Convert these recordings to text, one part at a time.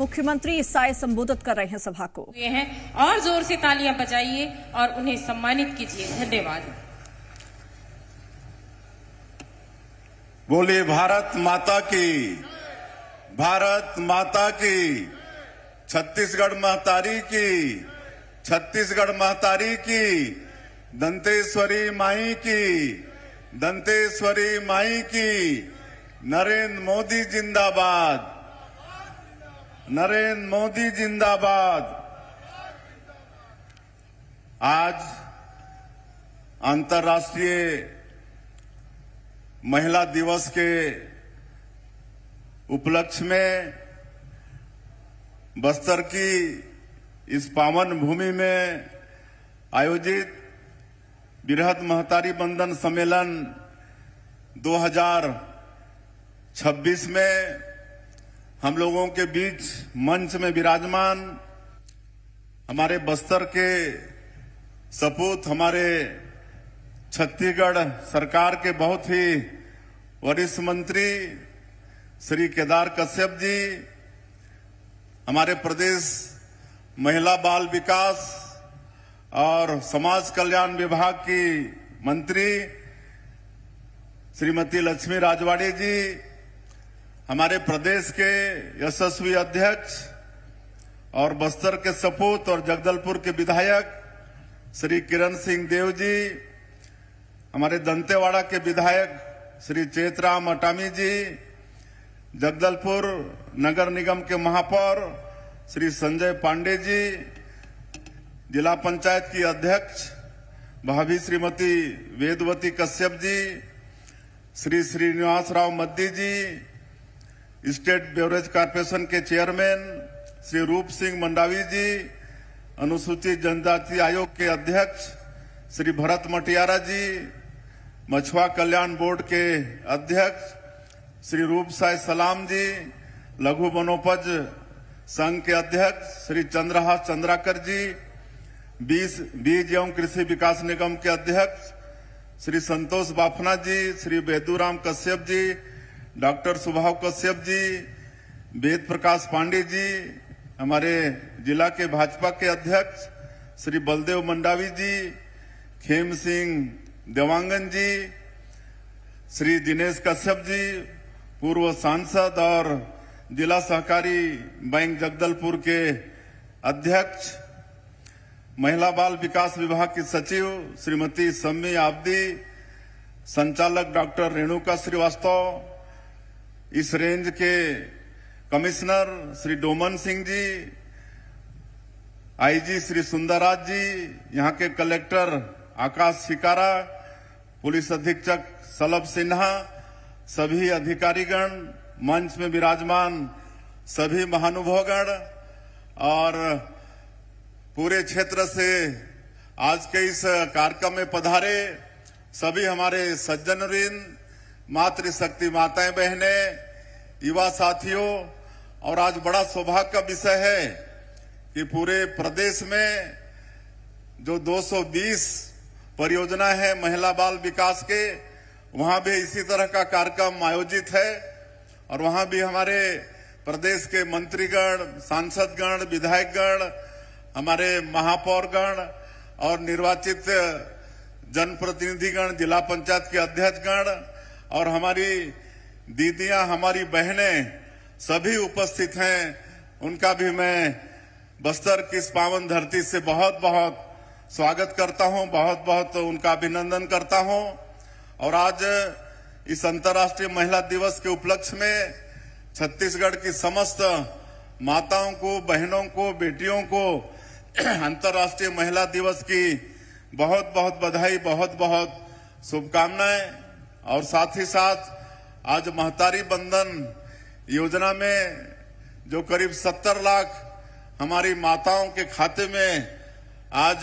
मुख्यमंत्री इस साय संबोधित कर रहे हैं सभा को। ये हैं और जोर से तालियां बजाइए और उन्हें सम्मानित कीजिए। धन्यवाद। बोलिए भारत माता की, भारत माता की, छत्तीसगढ़ महतारी की, छत्तीसगढ़ महतारी की, दंतेश्वरी माई की, दंतेश्वरी माई की। नरेंद्र मोदी जिंदाबाद, नरेंद्र मोदी जिंदाबाद। आज अंतर्राष्ट्रीय महिला दिवस के उपलक्ष्य में बस्तर की इस पावन भूमि में आयोजित बृहद महतारी बंधन सम्मेलन 2026 में हम लोगों के बीच मंच में विराजमान हमारे बस्तर के सपूत, हमारे छत्तीसगढ़ सरकार के बहुत ही वरिष्ठ मंत्री श्री केदार कश्यप जी, हमारे प्रदेश महिला बाल विकास और समाज कल्याण विभाग की मंत्री श्रीमती लक्ष्मी राजवाड़े जी, हमारे प्रदेश के यशस्वी अध्यक्ष और बस्तर के सपूत और जगदलपुर के विधायक श्री किरण सिंह देव जी, हमारे दंतेवाड़ा के विधायक श्री चेतराम अटामी जी, जगदलपुर नगर निगम के महापौर श्री संजय पांडे जी, जिला पंचायत की अध्यक्ष भाभी श्रीमती वेदवती कश्यप जी, श्री श्रीनिवास राव मद्दी जी, स्टेट बेवरेज कॉर्पोरेशन के चेयरमैन श्री रूप सिंह मंडावी जी, अनुसूचित जनजाति आयोग के अध्यक्ष श्री भरत मटियारा जी, मछुआ कल्याण बोर्ड के अध्यक्ष श्री रूप साय सलाम जी, लघु वनोपज संघ के अध्यक्ष श्री चंद्रहास चंद्राकर जी, बीज एवं कृषि विकास निगम के अध्यक्ष श्री संतोष बाफना जी, श्री बेदूराम कश्यप जी, डॉक्टर सुभाव कश्यप जी, वेद प्रकाश पांडे जी, हमारे जिला के भाजपा के अध्यक्ष श्री बलदेव मंडावी जी, खेम सिंह देवांगन जी, श्री दिनेश कश्यप जी, पूर्व सांसद और जिला सहकारी बैंक जगदलपुर के अध्यक्ष, महिला बाल विकास विभाग की सचिव श्रीमती सम्मी आब्दी, संचालक डॉक्टर रेणुका श्रीवास्तव, इस रेंज के कमिश्नर श्री डोमन सिंह जी, आईजी श्री सुंदरराज जी, यहाँ के कलेक्टर आकाश शिकारा, पुलिस अधीक्षक सलभ सिन्हा, सभी अधिकारीगण, मंच में विराजमान सभी महानुभावगण और पूरे क्षेत्र से आज के इस कार्यक्रम में पधारे सभी हमारे सज्जनवृंद, मातृशक्ति माताएं बहनें, युवा साथियों, और आज बड़ा सौभाग्य का विषय है कि पूरे प्रदेश में जो 220 परियोजना है महिला बाल विकास के, वहां भी इसी तरह का कार्यक्रम आयोजित है और वहां भी हमारे प्रदेश के मंत्रीगण, सांसदगण, विधायकगण, हमारे महापौरगण और निर्वाचित जनप्रतिनिधिगण, जिला पंचायत के अध्यक्षगण और हमारी दीदियां, हमारी बहनें सभी उपस्थित हैं। उनका भी मैं बस्तर की इस पावन धरती से बहुत बहुत स्वागत करता हूं, बहुत बहुत उनका अभिनंदन करता हूं। और आज इस अंतर्राष्ट्रीय महिला दिवस के उपलक्ष्य में छत्तीसगढ़ की समस्त माताओं को, बहनों को, बेटियों को अंतर्राष्ट्रीय महिला दिवस की बहुत बहुत बधाई, बहुत बहुत शुभकामनाएं। और साथ ही साथ आज महतारी बंधन योजना में जो करीब 70 लाख हमारी माताओं के खाते में आज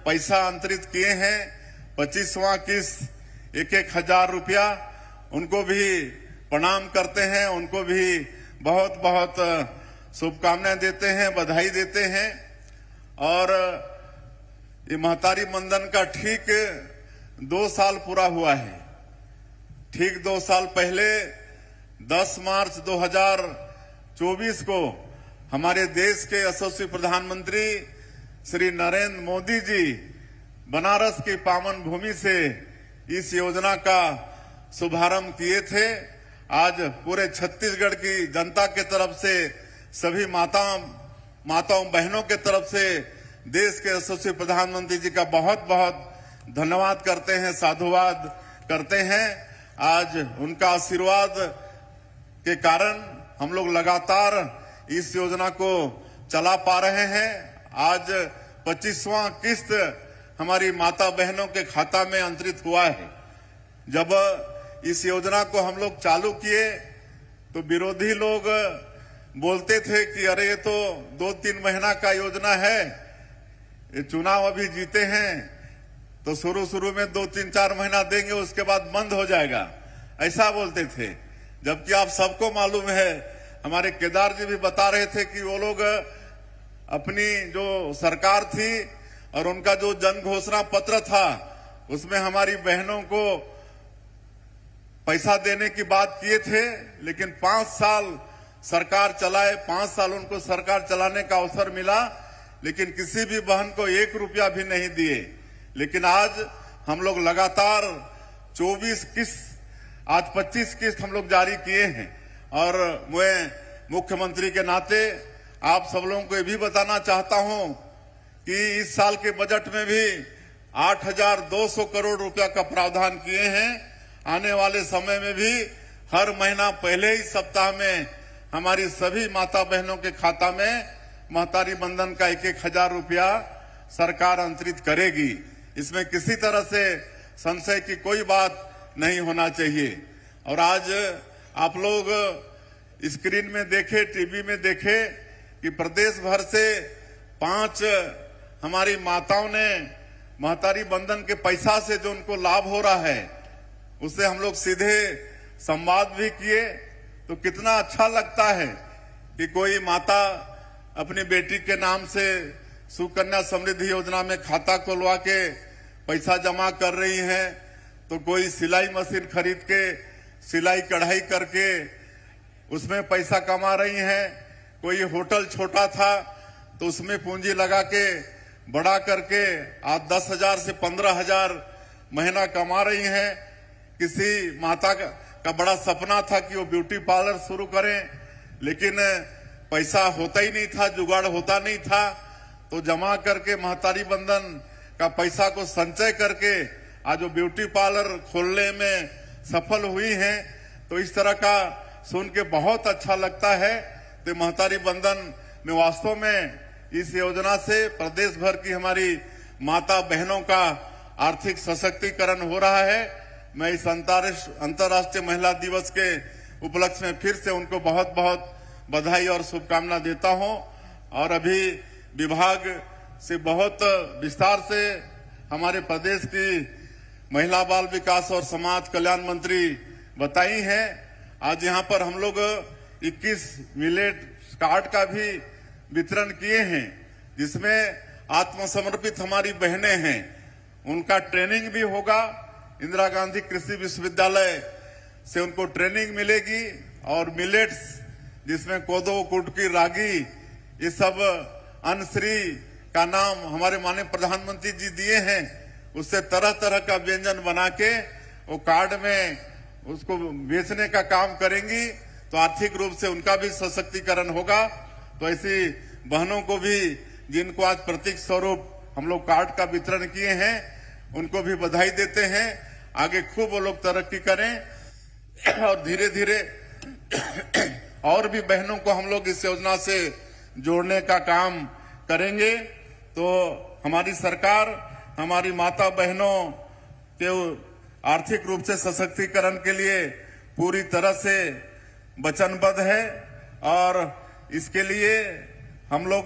पैसा अंतरित किए हैं, 25वां किस्त 1,000 रुपया, उनको भी प्रणाम करते हैं, उनको भी बहुत बहुत शुभकामनाएं देते हैं, बधाई देते हैं। और ये महतारी बंधन का ठीक 2 साल पूरा हुआ है। ठीक 2 साल पहले 10 मार्च 2024 को हमारे देश के यशस्वी प्रधानमंत्री श्री नरेंद्र मोदी जी बनारस की पावन भूमि से इस योजना का शुभारंभ किए थे। आज पूरे छत्तीसगढ़ की जनता के तरफ से, सभी माताओं बहनों के तरफ से देश के यशस्वी प्रधानमंत्री जी का बहुत बहुत धन्यवाद करते हैं, साधुवाद करते हैं। आज उनका आशीर्वाद के कारण हम लोग लगातार इस योजना को चला पा रहे हैं। आज 25वां किस्त हमारी माता बहनों के खाता में अंतरित हुआ है। जब इस योजना को हम लोग चालू किए तो विरोधी लोग बोलते थे कि अरे ये तो 2-3 महीना का योजना है, ये चुनाव अभी जीते हैं तो शुरू में 2-3-4 महीना देंगे, उसके बाद बंद हो जाएगा, ऐसा बोलते थे। जबकि आप सबको मालूम है, हमारे केदार जी भी बता रहे थे कि वो लोग अपनी जो सरकार थी और उनका जो जन घोषणा पत्र था उसमें हमारी बहनों को पैसा देने की बात किए थे, लेकिन 5 साल सरकार चलाए, 5 साल उनको सरकार चलाने का अवसर मिला, लेकिन किसी भी बहन को 1 रुपया भी नहीं दिए। लेकिन आज हम लोग लगातार 24 किस्त, आज 25 किस्त हम लोग जारी किए हैं। और मैं मुख्यमंत्री के नाते आप सब लोगों को ये भी बताना चाहता हूं कि इस साल के बजट में भी 8,200 करोड़ रुपया का प्रावधान किए हैं। आने वाले समय में भी हर महीना पहले ही सप्ताह में हमारी सभी माता बहनों के खाता में महतारी बंधन का 1,000 रुपया सरकार अंतरित करेगी। इसमें किसी तरह से संशय की कोई बात नहीं होना चाहिए। और आज आप लोग स्क्रीन में देखे, टीवी में देखे कि प्रदेश भर से 5 हमारी माताओं ने महतारी बंधन के पैसा से जो उनको लाभ हो रहा है उससे हम लोग सीधे संवाद भी किए। तो कितना अच्छा लगता है कि कोई माता अपनी बेटी के नाम से सुकन्या समृद्धि योजना में खाता खुलवा के पैसा जमा कर रही है, तो कोई सिलाई मशीन खरीद के सिलाई कढ़ाई करके उसमें पैसा कमा रही है, कोई होटल छोटा था तो उसमें पूंजी लगा के बड़ा करके आज 10,000 से 15,000 महीना कमा रही है। किसी माता का बड़ा सपना था कि वो ब्यूटी पार्लर शुरू करें, लेकिन पैसा होता ही नहीं था, जुगाड़ होता नहीं था, तो जमा करके महतारी बंधन का पैसा को संचय करके आज वो ब्यूटी पार्लर खोलने में सफल हुई हैं। तो इस तरह का सुन के बहुत अच्छा लगता है। तो महतारी बंधन में वास्तव में इस योजना से प्रदेश भर की हमारी माता बहनों का आर्थिक सशक्तिकरण हो रहा है। मैं इस अंतर्राष्ट्रीय महिला दिवस के उपलक्ष्य में फिर से उनको बहुत बहुत बधाई और शुभकामना देता हूं। और अभी विभाग से बहुत विस्तार से हमारे प्रदेश की महिला बाल विकास और समाज कल्याण मंत्री बताई हैं। आज यहां पर हम लोग 21 मिलेट कार्ड का भी वितरण किए हैं, जिसमें आत्मसमर्पित हमारी बहनें हैं, उनका ट्रेनिंग भी होगा। इंदिरा गांधी कृषि विश्वविद्यालय से उनको ट्रेनिंग मिलेगी। और मिलेट्स जिसमें कोदो, कुटकी, रागी, ये सब अन्नश्री का नाम हमारे माननीय प्रधानमंत्री जी दिए हैं, उससे तरह तरह का व्यंजन बना के वो कार्ड में उसको बेचने का काम करेंगी, तो आर्थिक रूप से उनका भी सशक्तिकरण होगा। तो ऐसी बहनों को भी जिनको आज प्रतीक स्वरूप हम लोग कार्ड का वितरण किए हैं, उनको भी बधाई देते हैं। आगे खूब वो लोग तरक्की करें और धीरे धीरे और भी बहनों को हम लोग इस योजना से जोड़ने का काम करेंगे। तो हमारी सरकार हमारी माता बहनों के आर्थिक रूप से सशक्तिकरण के लिए पूरी तरह से वचनबद्ध है। और इसके लिए हम लोग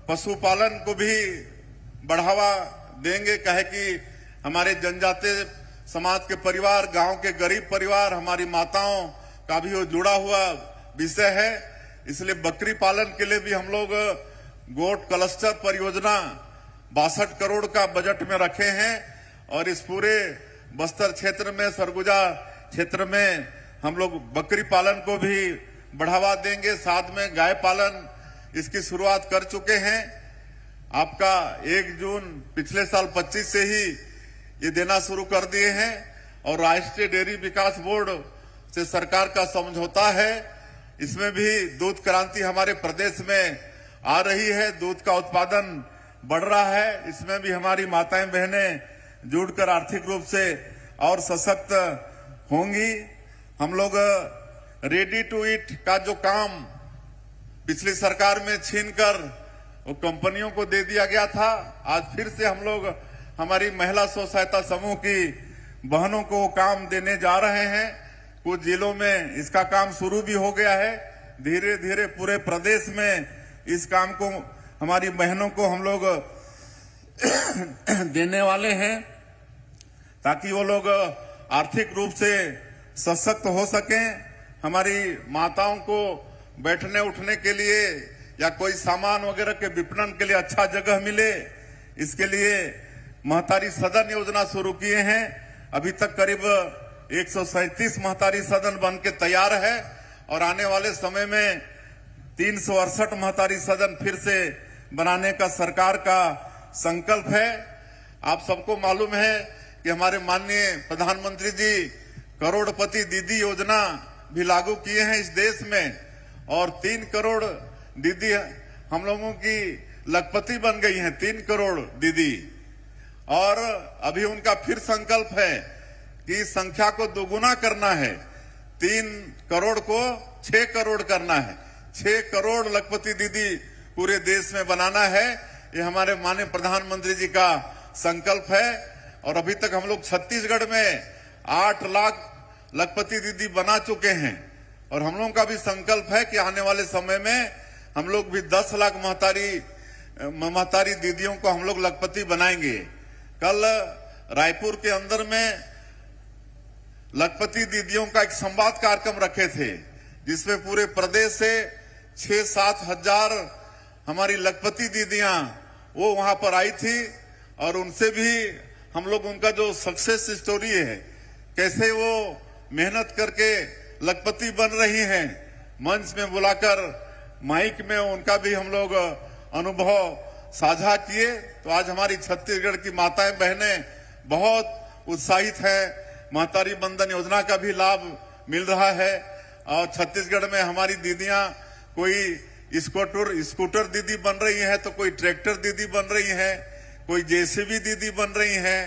पशुपालन को भी बढ़ावा देंगे, कहे कि हमारे जनजातीय समाज के परिवार, गांव के गरीब परिवार, हमारी माताओं का भी वो जुड़ा हुआ विषय है। इसलिए बकरी पालन के लिए भी हम लोग गोट क्लस्टर परियोजना 62 करोड़ का बजट में रखे हैं। और इस पूरे बस्तर क्षेत्र में, सरगुजा क्षेत्र में हम लोग बकरी पालन को भी बढ़ावा देंगे। साथ में गाय पालन इसकी शुरुआत कर चुके हैं। आपका 1 जून पिछले साल 25 से ही ये देना शुरू कर दिए हैं और राष्ट्रीय डेयरी विकास बोर्ड से सरकार का समझौता है। इसमें भी दूध क्रांति हमारे प्रदेश में आ रही है, दूध का उत्पादन बढ़ रहा है। इसमें भी हमारी माताएं बहनें जुड़कर आर्थिक रूप से और सशक्त होंगी। हम लोग रेडी टू ईट का जो काम पिछली सरकार में छीनकर वो कंपनियों को दे दिया गया था, आज फिर से हम लोग हमारी महिला स्व सहायता समूह की बहनों को काम देने जा रहे हैं। कुछ जिलों में इसका काम शुरू भी हो गया है। धीरे धीरे पूरे प्रदेश में इस काम को हमारी बहनों को हम लोग देने वाले हैं ताकि वो लोग आर्थिक रूप से सशक्त हो सकें। हमारी माताओं को बैठने उठने के लिए या कोई सामान वगैरह के विपणन के लिए अच्छा जगह मिले, इसके लिए महतारी सदन योजना शुरू किए हैं। अभी तक करीब 137 महतारी सदन बन के तैयार है और आने वाले समय में 368 महतारी सदन फिर से बनाने का सरकार का संकल्प है। आप सबको मालूम है कि हमारे माननीय प्रधानमंत्री जी करोड़पति दीदी योजना भी लागू किए हैं इस देश में और 3 करोड़ दीदी हम लोगों की लखपति बन गई हैं, 3 करोड़ दीदी। और अभी उनका फिर संकल्प है कि संख्या को दोगुना करना है, 3 करोड़ को 6 करोड़ करना है, 6 करोड़ लखपति दीदी पूरे देश में बनाना है। ये हमारे माननीय प्रधानमंत्री जी का संकल्प है। और अभी तक हम लोग छत्तीसगढ़ में 8 लाख लखपति दीदी बना चुके हैं और हम लोगों का भी संकल्प है कि आने वाले समय में हम लोग भी 10 लाख महतारी दीदियों को हम लोग लखपति बनाएंगे। कल रायपुर के अंदर में लखपति दीदियों का एक संवाद कार्यक्रम रखे थे जिसमें पूरे प्रदेश से 6-7 हजार हमारी लखपति दीदियां वो वहां पर आई थी और उनसे भी हम लोग उनका जो सक्सेस स्टोरी है, कैसे वो मेहनत करके लखपति बन रही हैं, मंच में बुलाकर माइक में उनका भी हम लोग अनुभव साझा किए। तो आज हमारी छत्तीसगढ़ की माताएं बहनें बहुत उत्साहित हैं। महतारी बंधन योजना का भी लाभ मिल रहा है और छत्तीसगढ़ में हमारी दीदियां कोई स्कूटर दीदी बन रही है, तो कोई ट्रैक्टर दीदी बन रही है, कोई जेसीबी दीदी बन रही है,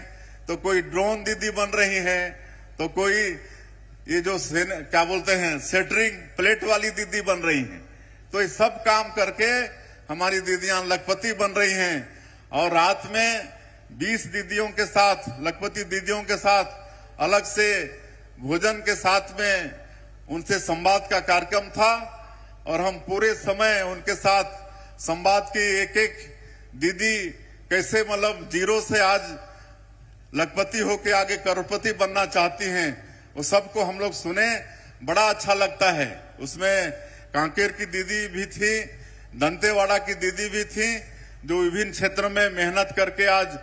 तो कोई ड्रोन दीदी बन रही है, तो कोई ये जो क्या बोलते हैं सेटरिंग प्लेट वाली दीदी बन रही हैं। तो ये सब काम करके हमारी दीदियां लखपति बन रही हैं। और रात में 20 दीदियों के साथ, लखपति दीदियों के साथ अलग से भोजन के साथ में उनसे संवाद का कार्यक्रम था और हम पूरे समय उनके साथ संवाद की एक दीदी कैसे मतलब जीरो से आज लखपति होके आगे करोड़पति बनना चाहती हैं, वो सबको हम लोग सुने, बड़ा अच्छा लगता है। उसमें कांकेर की दीदी भी थी, दंतेवाड़ा की दीदी भी थी, जो विभिन्न क्षेत्र में मेहनत करके आज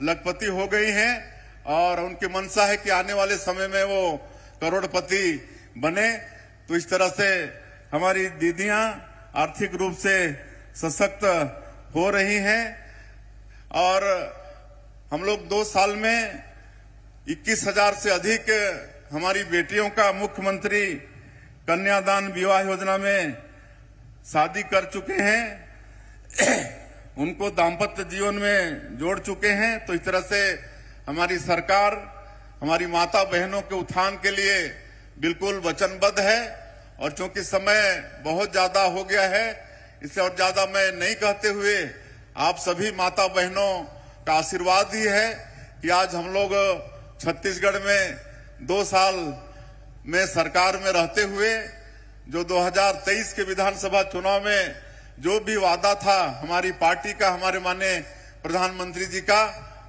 लखपति हो गई हैं और उनकी मंशा है कि आने वाले समय में वो करोड़पति बने। तो इस तरह से हमारी दीदियां आर्थिक रूप से सशक्त हो रही हैं और हम लोग 2 साल में 21,000 से अधिक हमारी बेटियों का मुख्यमंत्री कन्यादान विवाह योजना में शादी कर चुके हैं, उनको दाम्पत्य जीवन में जोड़ चुके हैं। तो इस तरह से हमारी सरकार हमारी माता बहनों के उत्थान के लिए बिल्कुल वचनबद्ध है। और चूंकि समय बहुत ज्यादा हो गया है, इससे और ज्यादा मैं नहीं कहते हुए आप सभी माता बहनों का आशीर्वाद ही है कि आज हम लोग छत्तीसगढ़ में 2 साल में सरकार में रहते हुए जो 2023 के विधानसभा चुनाव में जो भी वादा था हमारी पार्टी का, हमारे माननीय प्रधानमंत्री जी का,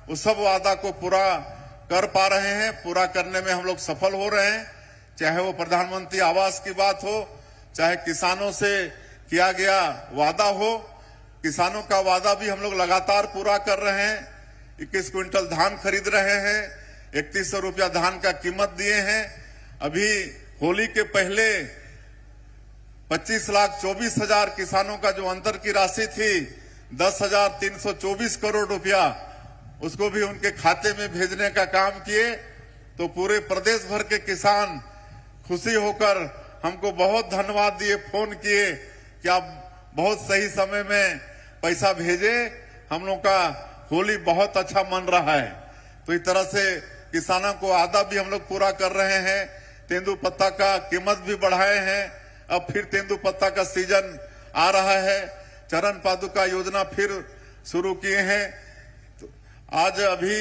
उस सब वादा को पूरा कर पा रहे हैं। पूरा करने में हम लोग सफल हो रहे हैं। चाहे वो प्रधानमंत्री आवास की बात हो, चाहे किसानों से किया गया वादा हो, किसानों का वादा भी हम लोग लगातार पूरा कर रहे हैं। 21 क्विंटल धान खरीद रहे हैं, 3100 रुपया धान का कीमत दिए हैं। अभी होली के पहले 25,24,000 किसानों का जो अंतर की राशि थी 10,324 करोड़ रुपया, उसको भी उनके खाते में भेजने का काम किए। तो पूरे प्रदेश भर के किसान खुशी होकर हमको बहुत धन्यवाद दिए, फोन किए कि आप बहुत सही समय में पैसा भेजे, हम लोग का होली बहुत अच्छा मन रहा है। तो इस तरह से किसानों को आदा भी हम लोग पूरा कर रहे हैं। तेंदुपत्ता का कीमत भी बढ़ाए हैं, अब फिर तेंदुपत्ता का सीजन आ रहा है। चरण पादुका योजना फिर शुरू किए हैं। तो आज अभी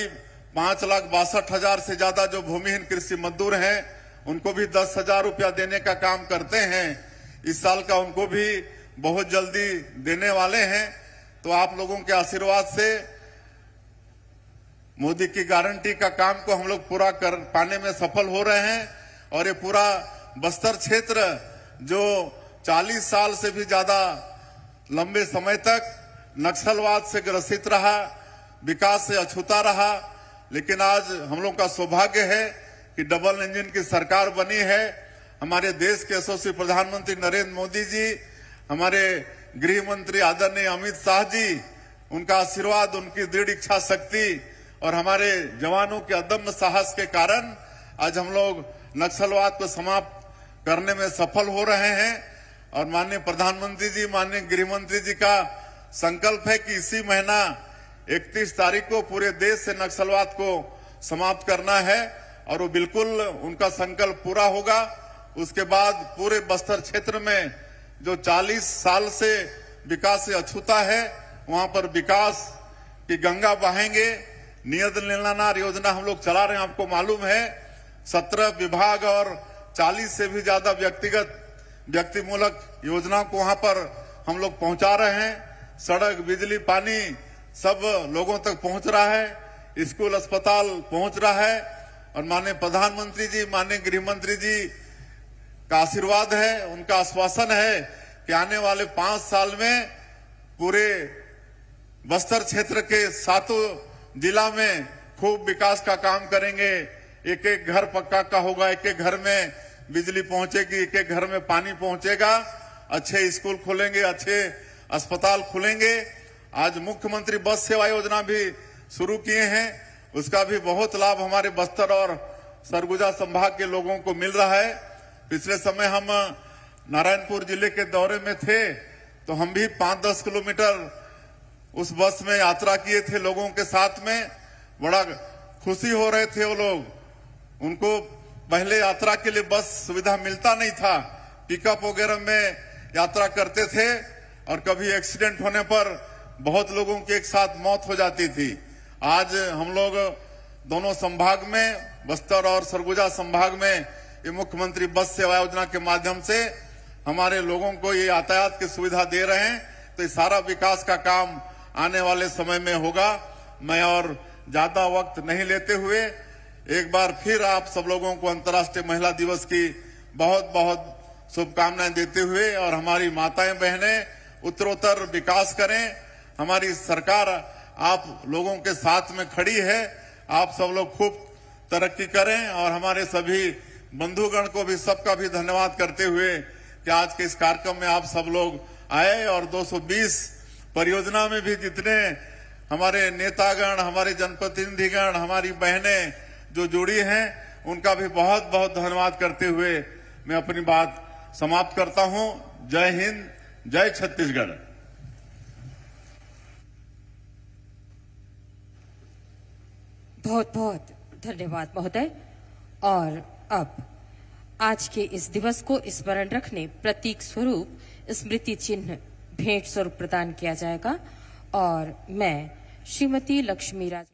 5,62,000 से ज्यादा जो भूमिहीन कृषि मजदूर हैं उनको भी 10,000 रुपया देने का काम करते हैं। इस साल का उनको भी बहुत जल्दी देने वाले हैं। तो आप लोगों के आशीर्वाद से मोदी की गारंटी का काम को हम लोग पूरा कर पाने में सफल हो रहे हैं। और ये पूरा बस्तर क्षेत्र जो 40 साल से भी ज्यादा लंबे समय तक नक्सलवाद से ग्रसित रहा, विकास से अछूता रहा, लेकिन आज हम लोग का सौभाग्य है कि डबल इंजन की सरकार बनी है। हमारे देश के यशस्वी प्रधानमंत्री नरेंद्र मोदी जी, हमारे गृह मंत्री आदरणीय अमित शाह जी, उनका आशीर्वाद, उनकी दृढ़ इच्छा शक्ति और हमारे जवानों के अदम्य साहस के कारण आज हम लोग नक्सलवाद को समाप्त करने में सफल हो रहे हैं। और माननीय प्रधानमंत्री जी, माननीय गृह मंत्री जी का संकल्प है कि इसी महीना 31 तारीख को पूरे देश से नक्सलवाद को समाप्त करना है और वो बिल्कुल उनका संकल्प पूरा होगा। उसके बाद पूरे बस्तर क्षेत्र में जो 40 साल से विकास से अछूता है, वहां पर विकास की गंगा बहाएंगे। नियत नीलानार योजना हम लोग चला रहे हैं, आपको मालूम है। 17 विभाग और 40 से भी ज्यादा व्यक्तिमूलक योजनाओं को वहां पर हम लोग पहुंचा रहे हैं। सड़क, बिजली, पानी सब लोगों तक पहुंच रहा है। स्कूल, अस्पताल पहुंच रहा है। और माननीय प्रधानमंत्री जी, माननीय गृह मंत्री जी का आशीर्वाद है, उनका आश्वासन है कि आने वाले 5 साल में पूरे बस्तर क्षेत्र के 7 जिला में खूब विकास का काम करेंगे। एक एक घर पक्का का होगा, एक एक घर में बिजली पहुंचेगी, एक एक घर में पानी पहुंचेगा, अच्छे स्कूल खुलेंगे, अच्छे अस्पताल खुलेंगे। आज मुख्यमंत्री बस सेवा योजना भी शुरू किए हैं, उसका भी बहुत लाभ हमारे बस्तर और सरगुजा संभाग के लोगों को मिल रहा है। पिछले समय हम नारायणपुर जिले के दौरे में थे तो हम भी 5-10 किलोमीटर उस बस में यात्रा किए थे लोगों के साथ में। बड़ा खुशी हो रहे थे वो लोग। उनको पहले यात्रा के लिए बस सुविधा मिलता नहीं था, पिकअप वगैरह में यात्रा करते थे और कभी एक्सीडेंट होने पर बहुत लोगों की एक साथ मौत हो जाती थी। आज हम लोग दोनों संभाग में, बस्तर और सरगुजा संभाग में, ये मुख्यमंत्री बस सेवा योजना के माध्यम से हमारे लोगों को ये यातायात की सुविधा दे रहे हैं। तो ये सारा विकास का काम आने वाले समय में होगा। मैं और ज्यादा वक्त नहीं लेते हुए एक बार फिर आप सब लोगों को अंतर्राष्ट्रीय महिला दिवस की बहुत बहुत शुभकामनाएं देते हुए, और हमारी माताएं बहनें उत्तरोत्तर विकास करें। हमारी सरकार आप लोगों के साथ में खड़ी है, आप सब लोग खूब तरक्की करें। और हमारे सभी बंधुगण को भी, सबका भी धन्यवाद करते हुए कि आज के इस कार्यक्रम में आप सब लोग आए। और 220 परियोजना में भी जितने हमारे नेतागण, हमारे जनप्रतिनिधिगण, हमारी बहनें जो जुड़ी हैं, उनका भी बहुत बहुत धन्यवाद करते हुए मैं अपनी बात समाप्त करता हूं। जय हिंद, जय छत्तीसगढ़। बहुत बहुत धन्यवाद महोदय। और अब आज के इस दिवस को स्मरण रखने प्रतीक स्वरूप स्मृति चिन्ह भेंट स्वरूप प्रदान किया जाएगा। और मैं श्रीमती लक्ष्मी राज